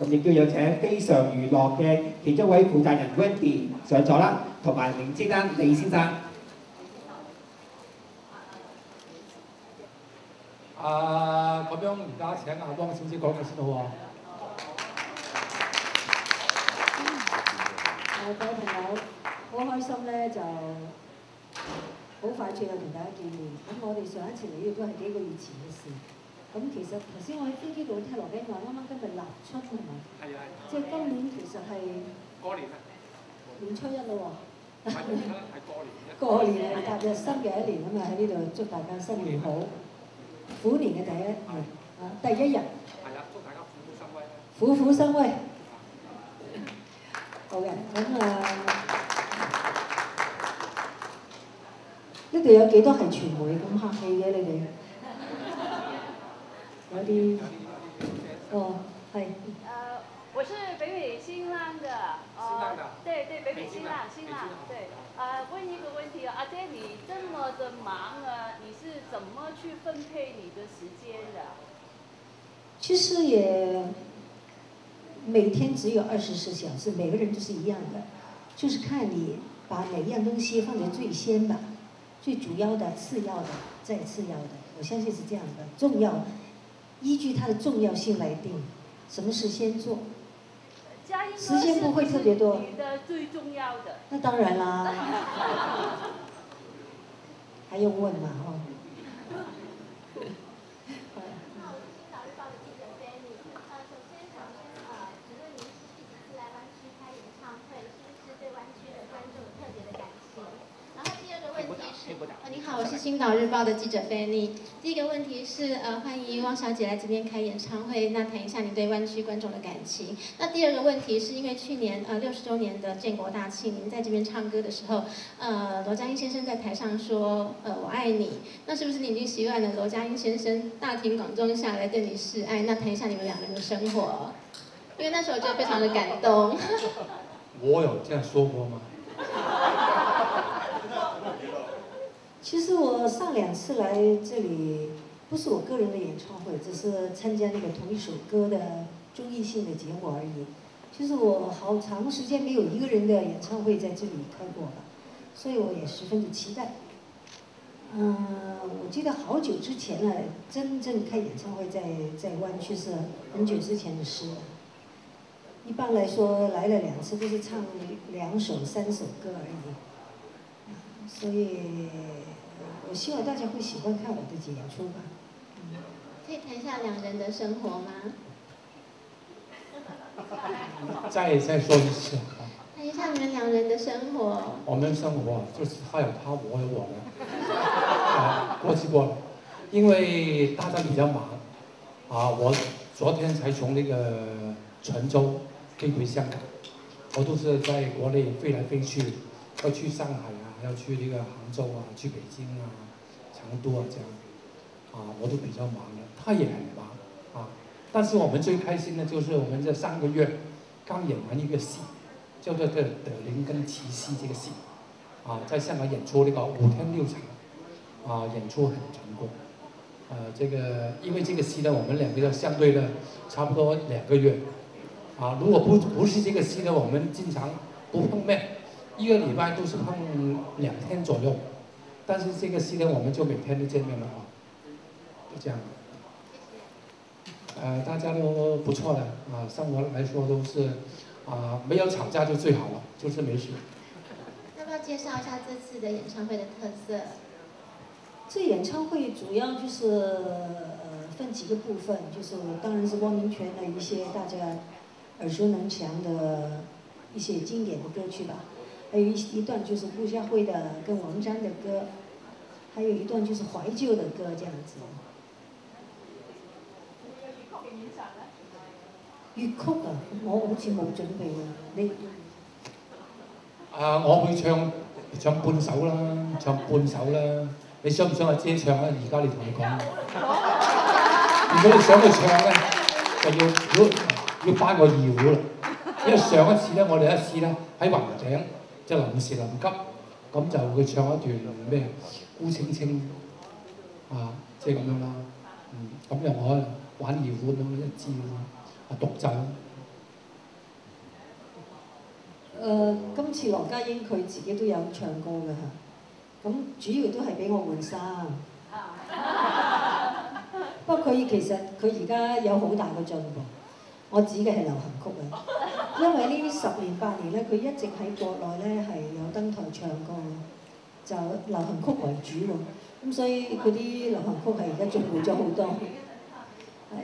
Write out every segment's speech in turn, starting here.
咁亦都有請非常娛樂嘅其中一位負責人 Wendy 上咗啦，同埋明之丹李先生。咁樣而家請阿汪小姐講嘅先好喎。各位朋友，好開心咧，就好快脆又同大家見面。咁我哋上一次嚟呢度都係幾個月前嘅事。咁其實頭先我喺飛機度聽羅賓話，啱啱今日立春係咪？係啊係。即係今年其實係過年啊！年初一咯喎。係過年。過年係踏入新嘅一年啊嘛，喺呢度祝大家新年好，虎年嘅第一日。係啦，祝大家虎虎生威。虎虎生威。好嘅，咁呢度有幾多係傳媒咁客氣嘅你哋？有啲哦，係。我是北美新浪的，对对，北美新浪，对，问一个问题，阿姐，你这么的忙啊，你是怎么去分配你的时间的？其实也每天只有24小时，每个人都是一样的，就是看你把哪一样东西放在最先吧，最主要的、次要的、再次要的，我相信是这样的，重要。依据它的重要性来定，什么事先做。时间不会特别多。你的最重要的。那当然啦。还用问嘛？哦。你好，我是星岛日报的记者 Fanny。第一个问题是，欢迎汪小姐来这边开演唱会，那谈一下您对湾区观众的感情。那第二个问题是因为去年60周年的建国大庆，您在这边唱歌的时候，罗家英先生在台上说，我爱你。那是不是你已经习惯了罗家英先生大庭广众下来对你示爱？那谈一下你们两个人的生活，因为那时候我觉得非常的感动。我有这样说过吗？其实我上2次来这里，不是我个人的演唱会，只是参加那个同一首歌的综艺性的节目而已。其实我好长时间没有一个人的演唱会在这里开过了，所以我也十分的期待。我记得好久之前了，真正开演唱会在湾区是很久之前的事了。一般来说来了2次都是唱2首、3首歌而已，所以。我希望大家会喜欢看我的演出吧。可以谈一下两人的生活吗？再说一次。谈一下你们两人的生活。我们生活就是他有他，我有我的。过去过了，因为大家比较忙，我昨天才从那个泉州飞回香港，我都是在国内飞来飞去，要去上海啊，要去那个杭州啊，去北京啊。成都啊，这样，我都比较忙的，他也很忙，但是我们最开心的就是我们这3个月刚演完一个戏，叫做《德林跟奇西》这个戏，在香港演出那个5天6场，演出很成功，这个因为这个戏呢，我们2个相对的差不多2个月，如果不是这个戏呢，我们经常不碰面，1个礼拜都是碰2天左右。但是这个戏呢，我们就每天都见面了就这样。大家都不错的生活来说都是没有吵架就最好了，就是没事。要不要介绍一下这次的演唱会的特色？这演唱会主要就是分几个部分，就是当然是汪明荃的一些大家耳熟能详的一些经典的歌曲吧。还有一段就是顾嘉辉的跟王詹的歌，还有一段就是怀旧的歌这样子。粵曲啊，我好似冇準備喎，你？我會唱半首啦，唱半首啦。你想唔想阿姐唱啊？而家你同佢講。如果你想佢唱咧，就要翻個二胡啦。因為上一次咧，我哋一次咧喺雲頂。即係臨時臨急，咁就會唱一段咩孤清清即係咁樣啦。咁又我玩二胡咁一支獨奏，今次羅家英佢自己都有唱歌㗎嚇，咁主要都係俾我換衫。不過佢其實佢而家有好大嘅進步，我指嘅係流行曲啊，因為呢10年8年咧，佢一直喺國內咧係有登台唱歌，就流行曲為主喎，咁所以佢啲流行曲係而家進步咗好多。係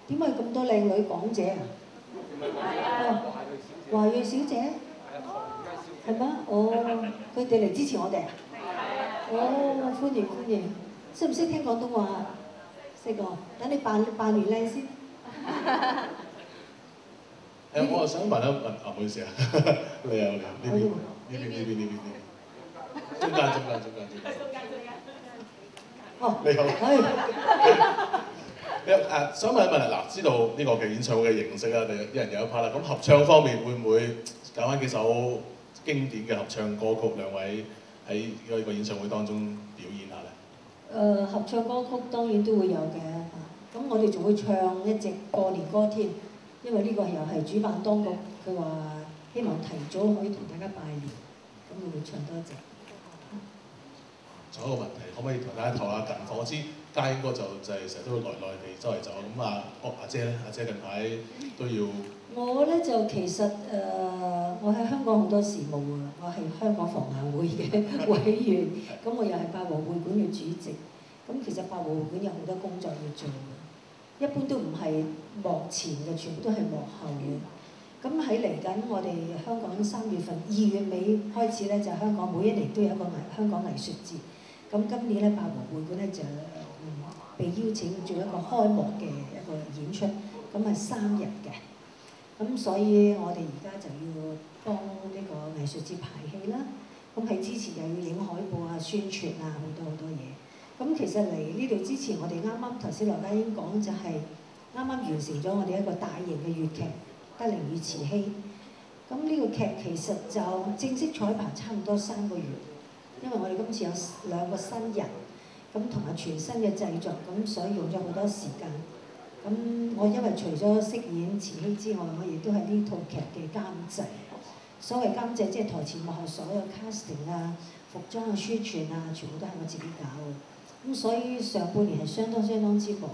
點解咁多靚女港姐啊？華裔小姐？係咩？哦，佢哋嚟支持我哋啊？哦，歡迎歡迎。識唔識聽廣東話啊？識喎，等你扮完靚先。我又想問一問唔好意思啊，你呢邊，中間。哦，你好。想問一問啊，知道呢個嘅演唱會嘅形式啦，一人有一 part 啦。咁合唱方面會唔會揀翻幾首經典嘅合唱歌曲，兩位喺呢個演唱會當中表演下咧？合唱歌曲當然都會有嘅，咁我哋仲會唱一隻過年歌添，因為呢個又係主辦當局佢話希望提早可以同大家拜年，咁我會唱多一隻。仲有一個問題，可唔可以同大家透下近況？我知家英哥就係成日都會內地周圍走，咁阿姐咧，阿姐近排都要。我咧就其實我喺香港好多事務啊，我係香港房藝會嘅委員，咁我又係八和會館嘅主席，咁其實八和會館有好多工作要做嘅，一般都唔係幕前嘅，全部都係幕後嘅。咁喺嚟緊，我哋香港3月份2月尾開始咧，就香港每一年都有一個香港藝術節。咁今年咧，八和會館咧就被邀請做一個開幕嘅一個演出，咁係3日嘅。咁所以我哋而家就要幫呢個藝術節排戲啦。咁喺之前又要影海報啊、宣傳啊，好多嘢。咁其實嚟呢度之前，我哋啱頭先羅家英講就係啱完成咗我哋一個大型嘅粵劇《德齡與慈禧》。咁呢個劇其實就正式彩排差唔多3個月。因為我哋今次有2個新人，咁同埋全新嘅製作，咁所以用咗好多時間。咁我因為除咗飾演慈禧之外，我亦都係呢套劇嘅監製。所謂監製即係台前幕後所有 casting 啊、服裝啊、宣傳啊，全部都係我自己搞嘅。咁所以上半年係相當之忙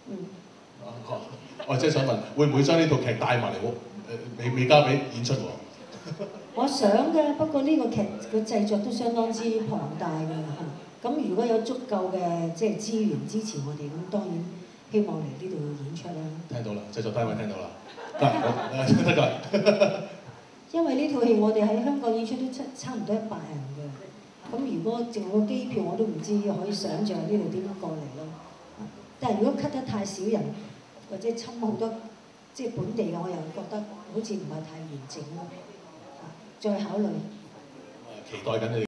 嘅。我即係想問，會唔會將呢套劇帶埋嚟未交俾演出喎？我想嘅，不過呢個劇個製作都相當之龐大㗎嚇。咁如果有足夠嘅即係資源支持我哋，咁當然希望嚟呢度演出啦。聽到啦，製作單位聽到啦，得㗎。因為呢套戲我哋喺香港演出都差唔多100人嘅，咁如果淨係個機票我都唔知可以想像呢度點樣過嚟咯。但係如果 cut 得太少人，或者侵好多即係本地嘅，我又覺得好似唔係太完整咯。再考慮。期待緊你哋。